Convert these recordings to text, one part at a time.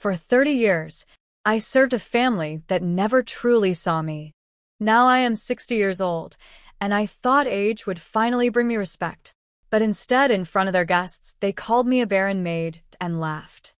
For 30 years, I served a family that never truly saw me. Now I am 60 years old, and I thought age would finally bring me respect. But instead, in front of their guests, they called me a barren maid and laughed.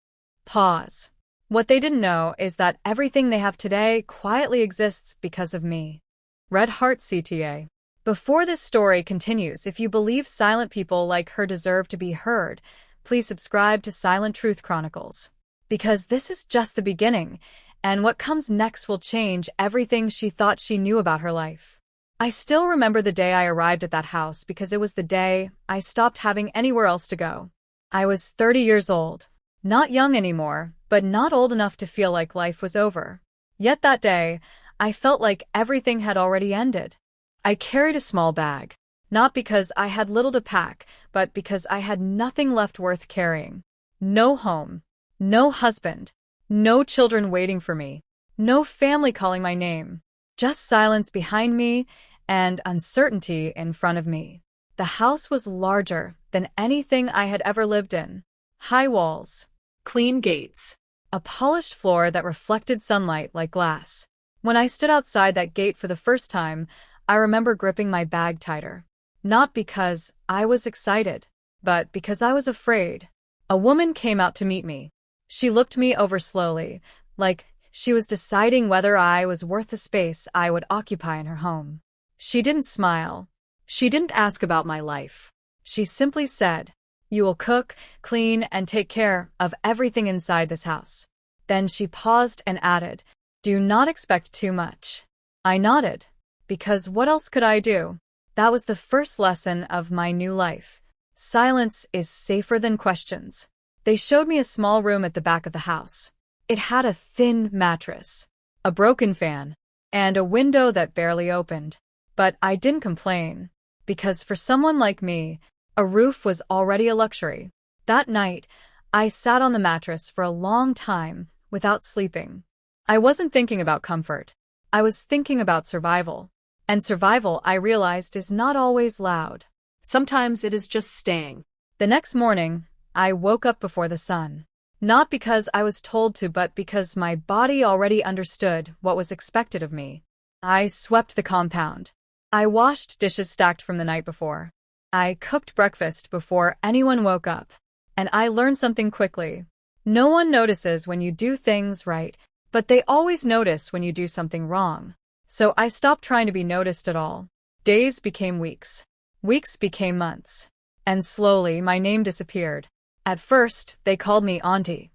Pause. What they didn't know is that everything they have today quietly exists because of me. Red Heart CTA. Before this story continues, if you believe silent people like her deserve to be heard, please subscribe to Silent Truth Chronicles. Because this is just the beginning, and what comes next will change everything she thought she knew about her life. I still remember the day I arrived at that house because it was the day I stopped having anywhere else to go. I was 30 years old, not young anymore, but not old enough to feel like life was over. Yet that day, I felt like everything had already ended. I carried a small bag, not because I had little to pack, but because I had nothing left worth carrying. No home, no husband, no children waiting for me, no family calling my name, just silence behind me and uncertainty in front of me. The house was larger than anything I had ever lived in. High walls, clean gates, a polished floor that reflected sunlight like glass. When I stood outside that gate for the first time, I remember gripping my bag tighter. Not because I was excited, but because I was afraid. A woman came out to meet me. She looked me over slowly, like she was deciding whether I was worth the space I would occupy in her home. She didn't smile. She didn't ask about my life. She simply said, "You will cook, clean, and take care of everything inside this house." Then she paused and added, "Do not expect too much." I nodded, because what else could I do? That was the first lesson of my new life. Silence is safer than questions. They showed me a small room at the back of the house. It had a thin mattress, a broken fan, and a window that barely opened. But I didn't complain, because for someone like me, a roof was already a luxury. That night, I sat on the mattress for a long time without sleeping. I wasn't thinking about comfort. I was thinking about survival. And survival, I realized, is not always loud. Sometimes it is just staying. The next morning, I woke up before the sun. Not because I was told to, but because my body already understood what was expected of me. I swept the compound. I washed dishes stacked from the night before. I cooked breakfast before anyone woke up. And I learned something quickly. No one notices when you do things right, but they always notice when you do something wrong. So I stopped trying to be noticed at all. Days became weeks. Weeks became months. And slowly my name disappeared. At first, they called me Auntie.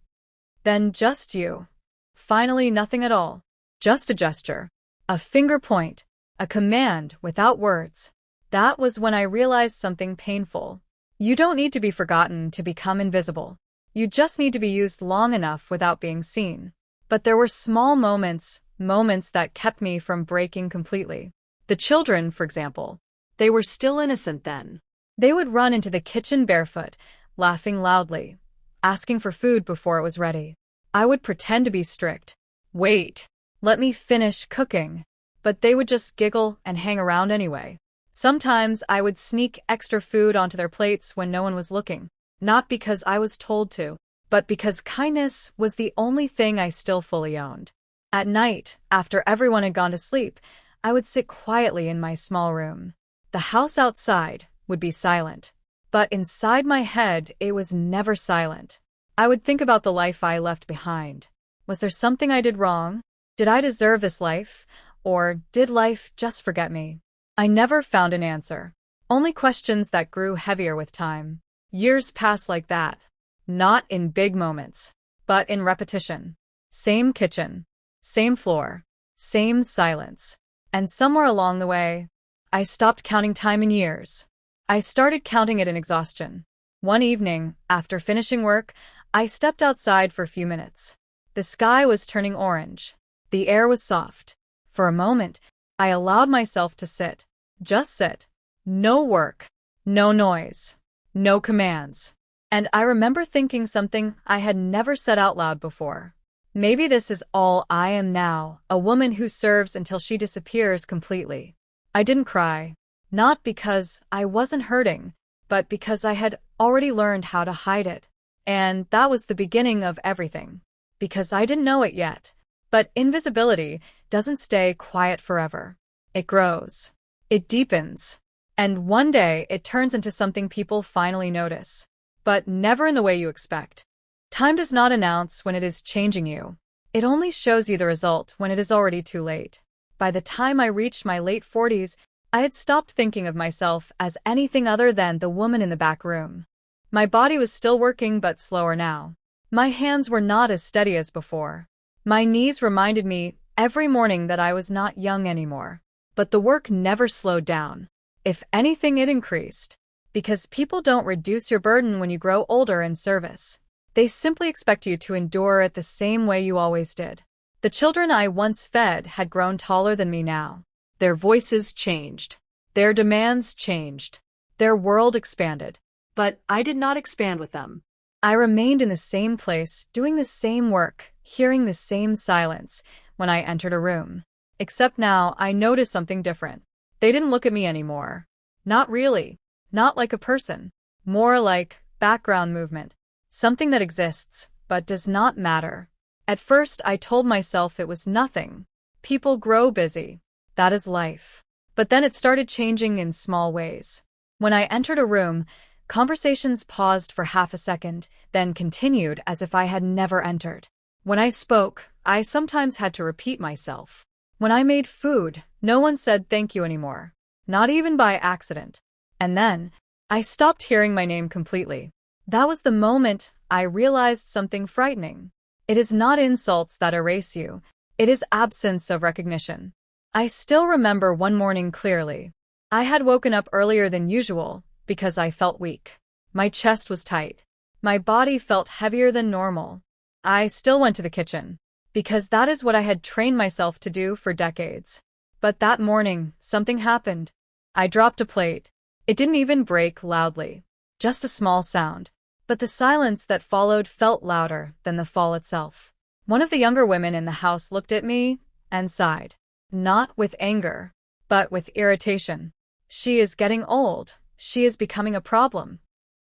Then just you. Finally, nothing at all. Just a gesture. A finger point. A command without words. That was when I realized something painful. You don't need to be forgotten to become invisible. You just need to be used long enough without being seen. But there were small moments that kept me from breaking completely. The children, for example. They were still innocent then. They would run into the kitchen barefoot, laughing loudly, asking for food before it was ready. I would pretend to be strict. Wait, let me finish cooking. But they would just giggle and hang around anyway. Sometimes I would sneak extra food onto their plates when no one was looking. Not because I was told to, but because kindness was the only thing I still fully owned. At night, after everyone had gone to sleep, I would sit quietly in my small room. The house outside would be silent. But inside my head, it was never silent. I would think about the life I left behind. Was there something I did wrong? Did I deserve this life? Or did life just forget me? I never found an answer. Only questions that grew heavier with time. Years passed like that. Not in big moments, but in repetition. Same kitchen, same floor, same silence. And somewhere along the way, I stopped counting time in years. I started counting it in exhaustion. One evening, after finishing work, I stepped outside for a few minutes. The sky was turning orange. The air was soft. For a moment, I allowed myself to sit. Just sit. No work. No noise. No commands. And I remember thinking something I had never said out loud before. Maybe this is all I am now, a woman who serves until she disappears completely. I didn't cry. Not because I wasn't hurting, but because I had already learned how to hide it. And that was the beginning of everything. because I didn't know it yet. But invisibility doesn't stay quiet forever. It grows. It deepens. And one day it turns into something people finally notice. But never in the way you expect. Time does not announce when it is changing you. It only shows you the result when it is already too late. By the time I reached my late 40s, I had stopped thinking of myself as anything other than the woman in the back room. My body was still working but slower now. My hands were not as steady as before. My knees reminded me every morning that I was not young anymore. But the work never slowed down. If anything, it increased. Because people don't reduce your burden when you grow older in service. They simply expect you to endure it the same way you always did. The children I once fed had grown taller than me now. Their voices changed. Their demands changed. Their world expanded. But I did not expand with them. I remained in the same place, doing the same work, hearing the same silence when I entered a room. Except now, I noticed something different. They didn't look at me anymore. Not really. Not like a person. More like background movement. Something that exists, but does not matter. At first, I told myself it was nothing. People grow busy. That is life. But then it started changing in small ways. When I entered a room, conversations paused for half a second, then continued as if I had never entered. When I spoke, I sometimes had to repeat myself. When I made food, no one said thank you anymore. Not even by accident. And then, I stopped hearing my name completely. That was the moment I realized something frightening. It is not insults that erase you. It is absence of recognition. I still remember one morning clearly. I had woken up earlier than usual because I felt weak. My chest was tight. My body felt heavier than normal. I still went to the kitchen because that is what I had trained myself to do for decades. But that morning, something happened. I dropped a plate. It didn't even break loudly. Just a small sound. But the silence that followed felt louder than the fall itself. One of the younger women in the house looked at me and sighed. Not with anger, but with irritation. She is getting old. She is becoming a problem.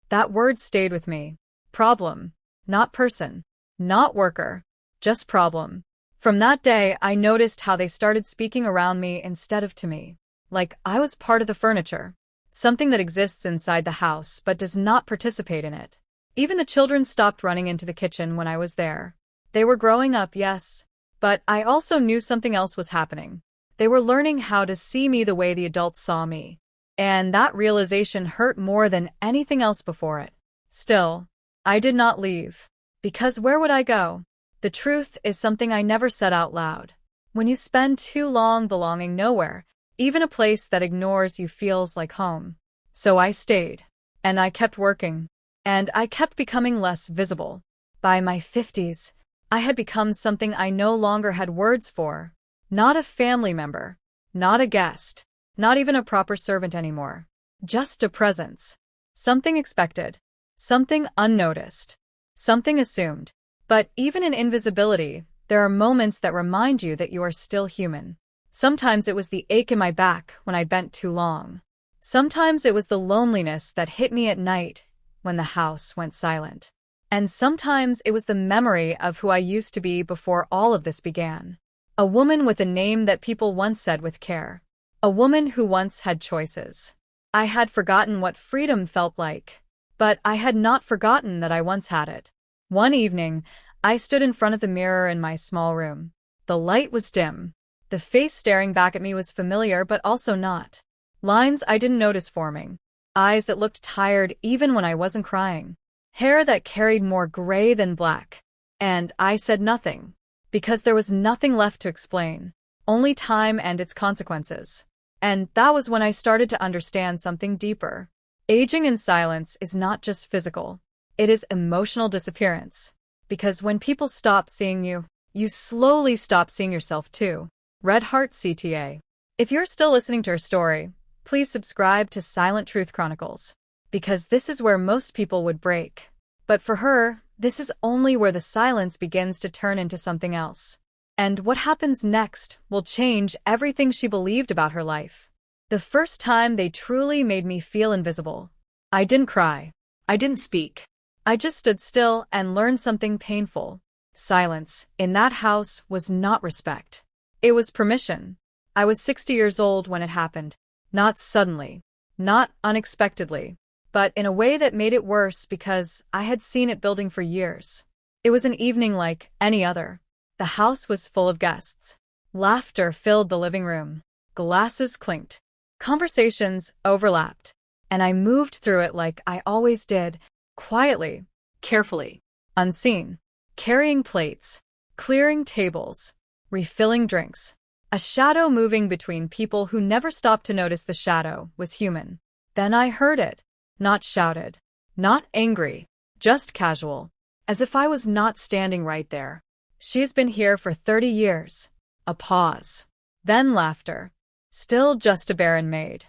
That word stayed with me. Problem. Not person. Not worker. Just problem. From that day, I noticed how they started speaking around me instead of to me. Like I was part of the furniture. Something that exists inside the house but does not participate in it. Even the children stopped running into the kitchen when I was there. They were growing up, yes. But I also knew something else was happening. They were learning how to see me the way the adults saw me. And that realization hurt more than anything else before it. Still, I did not leave. Because where would I go? The truth is something I never said out loud. When you spend too long belonging nowhere, even a place that ignores you feels like home. So I stayed. And I kept working. And I kept becoming less visible. By my 50s, I had become something I no longer had words for. Not a family member. Not a guest. Not even a proper servant anymore. Just a presence. Something expected. Something unnoticed. Something assumed. But even in invisibility, there are moments that remind you that you are still human. Sometimes it was the ache in my back when I bent too long. Sometimes it was the loneliness that hit me at night when the house went silent. And sometimes it was the memory of who I used to be before all of this began. A woman with a name that people once said with care. A woman who once had choices. I had forgotten what freedom felt like. But I had not forgotten that I once had it. One evening, I stood in front of the mirror in my small room. The light was dim. The face staring back at me was familiar but also not. Lines I didn't notice forming. Eyes that looked tired even when I wasn't crying. Hair that carried more gray than black. And I said nothing. Because there was nothing left to explain. Only time and its consequences. And that was when I started to understand something deeper. Aging in silence is not just physical. It is emotional disappearance. Because when people stop seeing you, you slowly stop seeing yourself too. Red Heart CTA. If you're still listening to her story, please subscribe to Silent Truth Chronicles. Because this is where most people would break. But for her, this is only where the silence begins to turn into something else. And what happens next will change everything she believed about her life. The first time they truly made me feel invisible. I didn't cry. I didn't speak. I just stood still and learned something painful. Silence in that house was not respect. It was permission. I was 60 years old when it happened. Not suddenly, not unexpectedly, but in a way that made it worse because I had seen it building for years. It was an evening like any other. The house was full of guests. Laughter filled the living room. Glasses clinked. Conversations overlapped. And I moved through it like I always did, quietly, carefully, unseen, carrying plates, clearing tables, refilling drinks. A shadow moving between people who never stopped to notice the shadow was human. Then I heard it. Not shouted. Not angry. Just casual. As if I was not standing right there. She's been here for 30 years. A pause. Then laughter. Still just a Barren maid.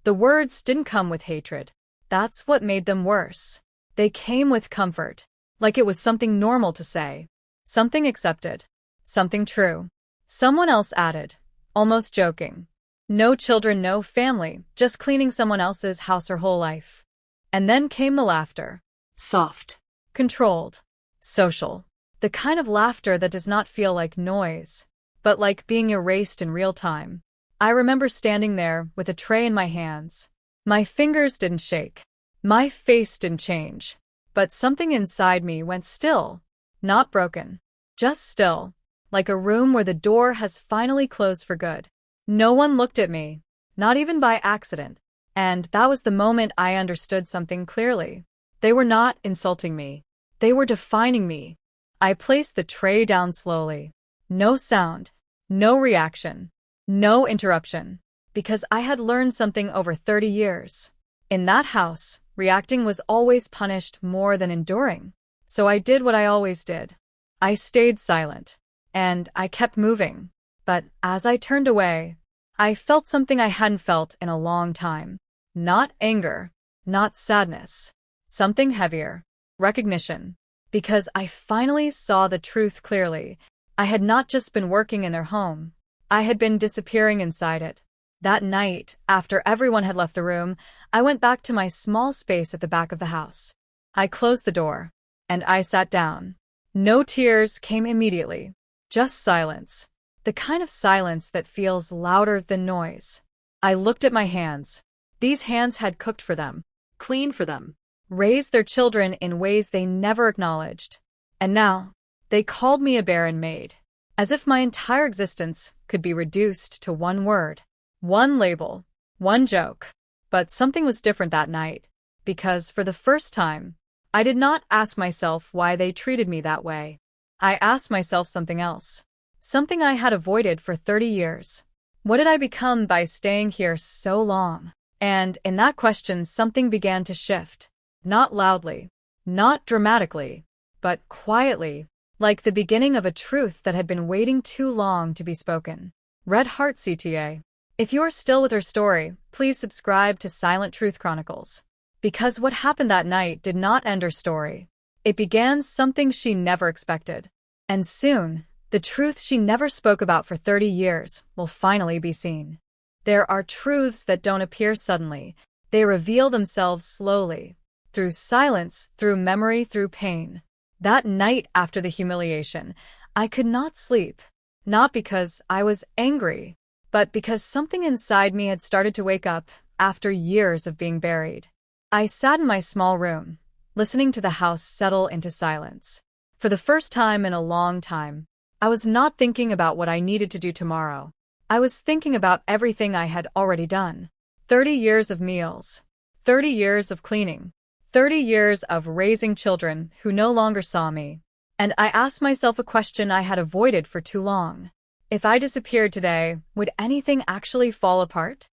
The words didn't come with hatred. That's what made them worse. They came with comfort. Like it was something normal to say. Something accepted. Something true. Someone else added, almost joking. No children, no family, just cleaning someone else's house her whole life. And then came the laughter. Soft. Controlled. Social. The kind of laughter that does not feel like noise, but like being erased in real time. I remember standing there with a tray in my hands. My fingers didn't shake. My face didn't change. But something inside me went still. Not broken. Just still. Like a room where the door has finally closed for good. No one looked at me, not even by accident, and that was the moment I understood something clearly. They were not insulting me. They were defining me. I placed the tray down slowly. No sound, no reaction, no interruption, because I had learned something over 30 years. In that house, reacting was always punished more than enduring. So I did what I always did. I stayed silent. And I kept moving. But as I turned away, I felt something I hadn't felt in a long time. Not anger, not sadness. Something heavier. Recognition. Because I finally saw the truth clearly. I had not just been working in their home. I had been disappearing inside it. That night, after everyone had left the room, I went back to my small space at the back of the house. I closed the door. And I sat down. No tears came immediately. Just silence. The kind of silence that feels louder than noise. I looked at my hands. These hands had cooked for them, cleaned for them, raised their children in ways they never acknowledged. And now, they called me a barren maid. As if my entire existence could be reduced to one word, one label, one joke. But something was different that night. Because for the first time, I did not ask myself why they treated me that way. I asked myself something else. Something I had avoided for 30 years. What did I become by staying here so long? And in that question, something began to shift. Not loudly, not dramatically, but quietly, like the beginning of a truth that had been waiting too long to be spoken. Red Heart CTA. If you are still with her story, please subscribe to Silent Truth Chronicles. Because what happened that night did not end her story. It began something she never expected. And soon, the truth she never spoke about for 30 years will finally be seen. There are truths that don't appear suddenly. They reveal themselves slowly. Through silence, through memory, through pain. That night after the humiliation, I could not sleep. Not because I was angry, but because something inside me had started to wake up after years of being buried. I sat in my small room, listening to the house settle into silence. For the first time in a long time, I was not thinking about what I needed to do tomorrow. I was thinking about everything I had already done. 30 years of meals. 30 years of cleaning. 30 years of raising children who no longer saw me. And I asked myself a question I had avoided for too long. If I disappeared today, would anything actually fall apart?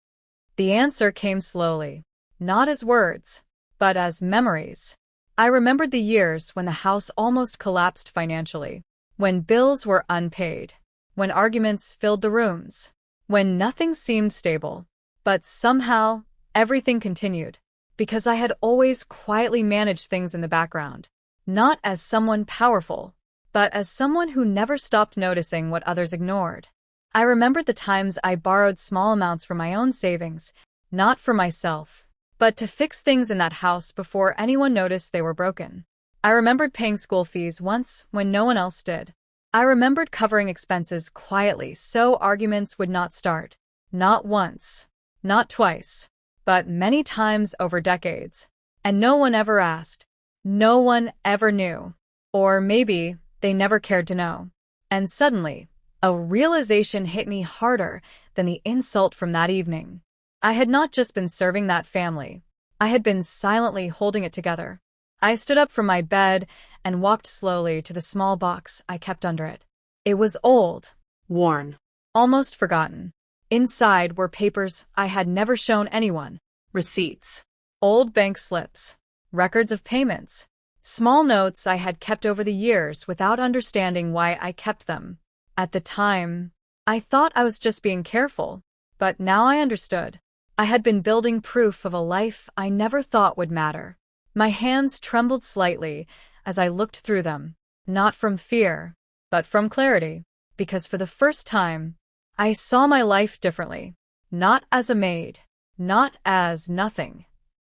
The answer came slowly. Not as words, but as memories. I remembered the years when the house almost collapsed financially, when bills were unpaid, when arguments filled the rooms, when nothing seemed stable. But somehow, everything continued, because I had always quietly managed things in the background, not as someone powerful, but as someone who never stopped noticing what others ignored. I remembered the times I borrowed small amounts from my own savings, not for myself, but to fix things in that house before anyone noticed they were broken. I remembered paying school fees once when no one else did. I remembered covering expenses quietly so arguments would not start. Not once, not twice, but many times over decades. And no one ever asked. No one ever knew. Or maybe they never cared to know. And suddenly, a realization hit me harder than the insult from that evening. I had not just been serving that family. I had been silently holding it together. I stood up from my bed and walked slowly to the small box I kept under it. It was old, Worn. almost forgotten. Inside were papers I had never shown anyone. Receipts. Old bank slips, records of payments, small notes I had kept over the years without understanding why I kept them. At the time, I thought I was just being careful, but now I understood. I had been building proof of a life I never thought would matter. My hands trembled slightly as I looked through them, not from fear, but from clarity, because for the first time, I saw my life differently, not as a maid, not as nothing,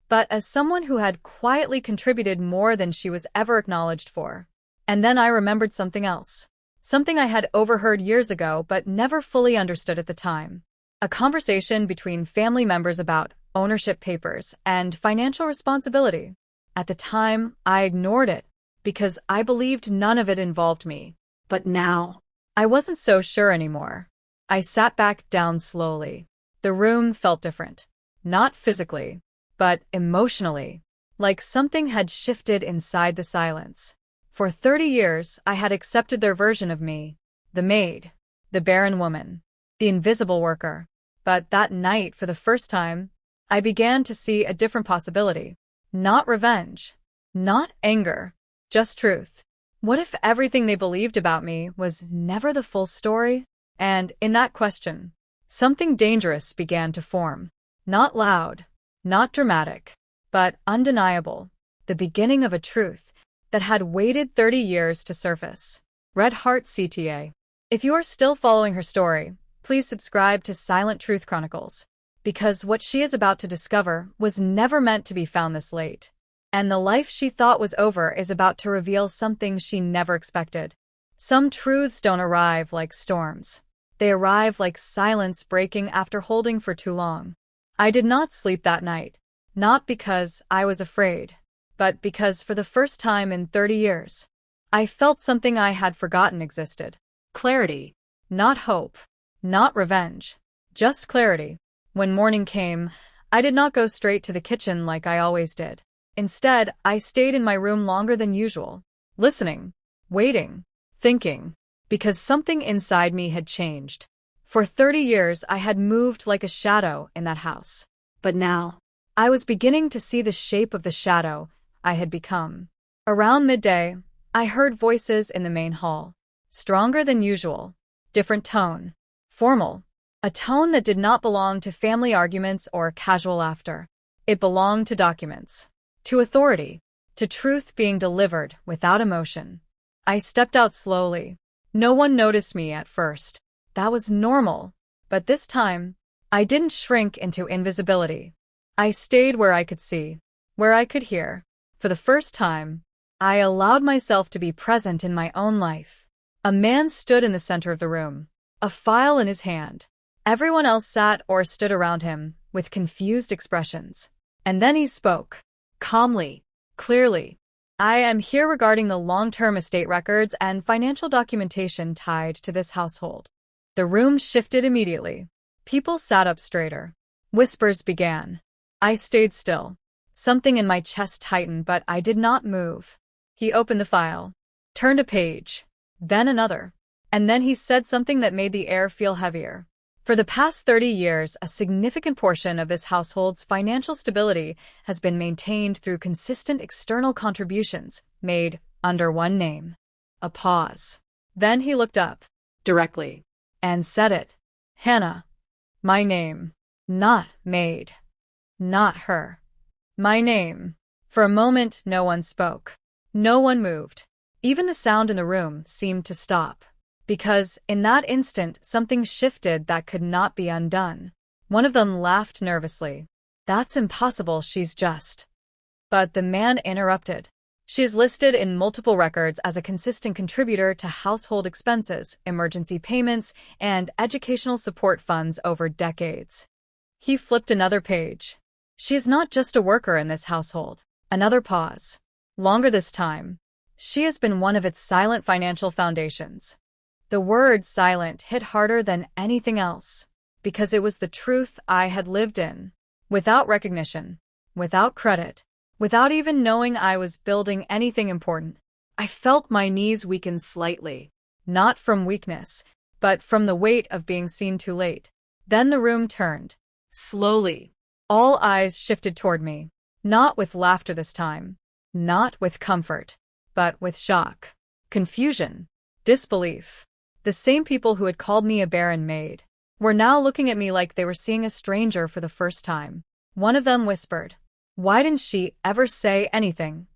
but as someone who had quietly contributed more than she was ever acknowledged for. And then I remembered something else, something I had overheard years ago but never fully understood at the time. A conversation between family members about ownership papers and financial responsibility. At the time, I ignored it because I believed none of it involved me. But now, I wasn't so sure anymore. I sat back down slowly. The room felt different, not physically, but emotionally, like something had shifted inside the silence. For 30 years, I had accepted their version of me, the maid, the barren woman, the invisible worker. But that night, for the first time, I began to see a different possibility. Not revenge, not anger, just truth. What if everything they believed about me was never the full story? And in that question, something dangerous began to form. Not loud, not dramatic, but undeniable. The beginning of a truth that had waited 30 years to surface. Red Heart CTA. If you are still following her story, please subscribe to Silent Truth Chronicles, because what she is about to discover was never meant to be found this late. And the life she thought was over is about to reveal something she never expected. Some truths don't arrive like storms. They arrive like silence breaking after holding for too long. I did not sleep that night, not because I was afraid, but because for the first time in 30 years, I felt something I had forgotten existed. clarity. Not hope, not revenge, just clarity. When morning came, I did not go straight to the kitchen like I always did. Instead, I stayed in my room longer than usual, listening, waiting, thinking, because something inside me had changed. For 30 years, I had moved like a shadow in that house. But now, I was beginning to see the shape of the shadow I had become. Around midday, I heard voices in the main hall, stronger than usual, different tone, formal, a tone that did not belong to family arguments or casual laughter. It belonged to documents, to authority, to truth being delivered without emotion. I stepped out slowly. No one noticed me at first. That was normal. But this time, I didn't shrink into invisibility. I stayed where I could see, where I could hear. For the first time, I allowed myself to be present in my own life. A man stood in the center of the room, a file in his hand. Everyone else sat or stood around him with confused expressions. And then he spoke, calmly, clearly. I am here regarding the long-term estate records and financial documentation tied to this household. The room shifted immediately. People sat up straighter. Whispers began. I stayed still. Something in my chest tightened, but I did not move. He opened the file, turned a page, then another. And then he said something that made the air feel heavier. For the past 30 years, a significant portion of this household's financial stability has been maintained through consistent external contributions made under one name. A pause. Then he looked up. Directly. And said it. Hannah. My name. Not maid. Not her. My name. For a moment, no one spoke. No one moved. Even the sound in the room seemed to stop. Because, in that instant, something shifted that could not be undone. One of them laughed nervously. That's impossible, she's just. But the man interrupted. She is listed in multiple records as a consistent contributor to household expenses, emergency payments, and educational support funds over decades. He flipped another page. She is not just a worker in this household. Another pause. Longer this time. She has been one of its silent financial foundations. The word silent hit harder than anything else, because it was the truth I had lived in. Without recognition, without credit, without even knowing I was building anything important, I felt my knees weaken slightly. Not from weakness, but from the weight of being seen too late. Then the room turned. Slowly. All eyes shifted toward me. Not with laughter this time. Not with comfort. But with shock. Confusion. Disbelief. The same people who had called me a barren maid were now looking at me like they were seeing a stranger for the first time. One of them whispered, "Why didn't she ever say anything?"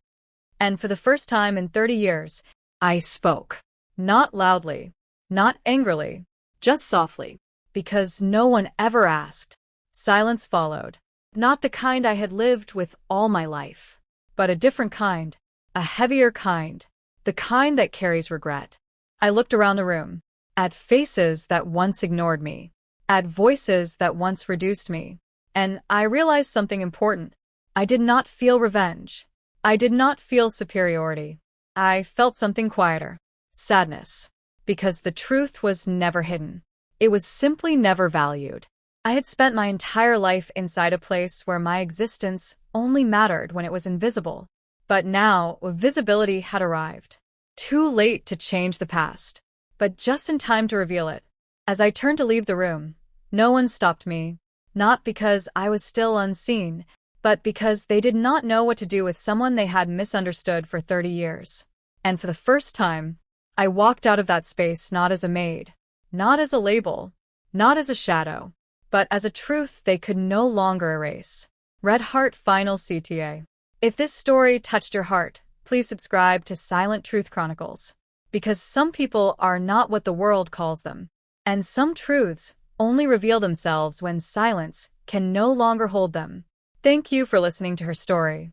And for the first time in 30 years, I spoke. Not loudly, not angrily, just softly, because no one ever asked. Silence followed. Not the kind I had lived with all my life, but a different kind, a heavier kind, the kind that carries regret. I looked around the room, at faces that once ignored me, at voices that once reduced me, and I realized something important. I did not feel revenge. I did not feel superiority. I felt something quieter. Sadness. Because the truth was never hidden. It was simply never valued. I had spent my entire life inside a place where my existence only mattered when it was invisible. But now, visibility had arrived. Too late to change the past, but just in time to reveal it. As I turned to leave the room, no one stopped me. Not because I was still unseen, but because they did not know what to do with someone they had misunderstood for 30 years. And for the first time, I walked out of that space not as a maid, not as a label, not as a shadow, but as a truth they could no longer erase. Red Heart Final CTA. If this story touched your heart, please subscribe to Silent Truth Chronicles. Because some people are not what the world calls them, and some truths only reveal themselves when silence can no longer hold them. Thank you for listening to her story.